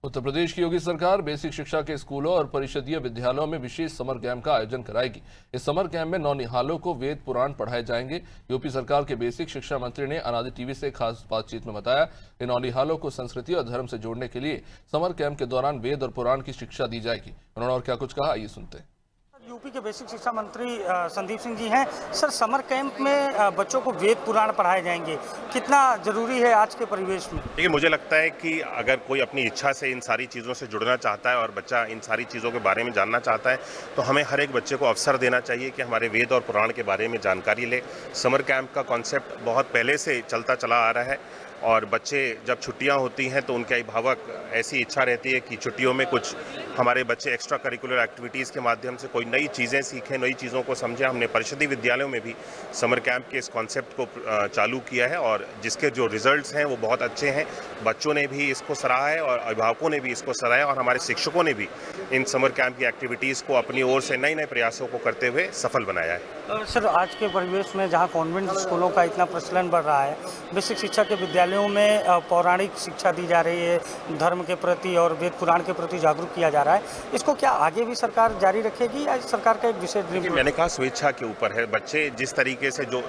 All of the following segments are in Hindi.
उत्तर प्रदेश की योगी सरकार बेसिक शिक्षा के स्कूलों और परिषदीय विद्यालयों में विशेष समर कैंप का आयोजन कराएगी। इस समर कैंप में नौनिहालों को वेद पुराण पढ़ाए जाएंगे। यूपी सरकार के बेसिक शिक्षा मंत्री ने अनादि टीवी से खास बातचीत में बताया कि नौनिहालों को संस्कृति और धर्म से जोड़ने के लिए समर कैंप के दौरान वेद और पुराण की शिक्षा दी जाएगी। उन्होंने और क्या कुछ कहा, आइए सुनते हैं। यूपी के बेसिक शिक्षा मंत्री संदीप सिंह जी हैं। सर, समर कैंप में बच्चों को वेद पुराण पढ़ाए जाएंगे, कितना जरूरी है आज के परिवेश में? देखिए, मुझे लगता है कि अगर कोई अपनी इच्छा से इन सारी चीज़ों से जुड़ना चाहता है और बच्चा इन सारी चीज़ों के बारे में जानना चाहता है तो हमें हर एक बच्चे को अवसर देना चाहिए कि हमारे वेद और पुराण के बारे में जानकारी ले। समर कैंप का कॉन्सेप्ट बहुत पहले से चलता चला आ रहा है और बच्चे जब छुट्टियां होती हैं तो उनके अभिभावक ऐसी इच्छा रहती है कि छुट्टियों में कुछ हमारे बच्चे एक्स्ट्रा करिकुलर एक्टिविटीज़ के माध्यम से कोई नई चीज़ें सीखें, नई चीज़ों को समझें। हमने परिषदीय विद्यालयों में भी समर कैंप के इस कॉन्सेप्ट को चालू किया है और जिसके जो रिजल्ट्स हैं वो बहुत अच्छे हैं। बच्चों ने भी इसको सराहा है और अभिभावकों ने भी इसको सराहा और हमारे शिक्षकों ने भी इन समर कैंप की एक्टिविटीज़ को अपनी ओर से नए नए प्रयासों को करते हुए सफल बनाया है। सर, आज के परिवेश में जहाँ कॉन्वेंट स्कूलों का इतना प्रचलन बढ़ रहा है, बेसिक शिक्षा के विद्यालयों में पौराणिक शिक्षा दी जा रही है, धर्म के प्रति और वेद पुराण के प्रति जागरूक किया जा रहा है, इसको क्या आगे भी सरकार जारी रखेगी या सरकार का एक विशेष? मैंने कहा स्वेच्छा के ऊपर है। बच्चे जिस तरीके से जो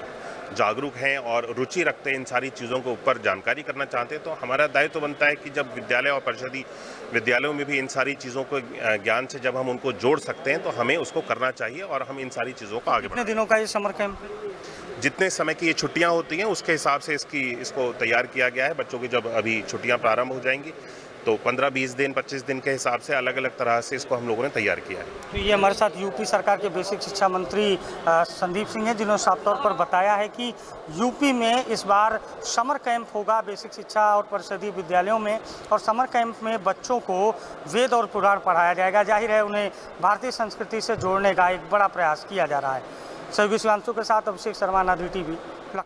जागरूक हैं और रुचि रखते हैं इन सारी चीज़ों के ऊपर जानकारी करना चाहते हैं तो हमारा दायित्व तो बनता है कि जब विद्यालय और परिषदीय विद्यालयों में भी इन सारी चीज़ों को ज्ञान से जब हम उनको जोड़ सकते हैं तो हमें उसको करना चाहिए और हम इन सारी चीज़ों को आगे कितने दिनों का ये समर कैंप? जितने समय की ये छुट्टियां होती हैं उसके हिसाब से इसको तैयार किया गया है। बच्चों की जब अभी छुट्टियां प्रारंभ हो जाएंगी तो 15-20 दिन 25 दिन के हिसाब से अलग अलग तरह से इसको हम लोगों ने तैयार किया है। तो ये हमारे साथ यूपी सरकार के बेसिक शिक्षा मंत्री संदीप सिंह हैं, जिन्होंने साफ तौर पर बताया है कि यूपी में इस बार समर कैंप होगा बेसिक शिक्षा और परिषदीय विद्यालयों में, और समर कैंप में बच्चों को वेद और पुराण पढ़ाया जाएगा। जाहिर है उन्हें भारतीय संस्कृति से जोड़ने का एक बड़ा प्रयास किया जा रहा है। सहयोगी शिवांशु के साथ अभिषेक शर्मा, अनादि टीवी।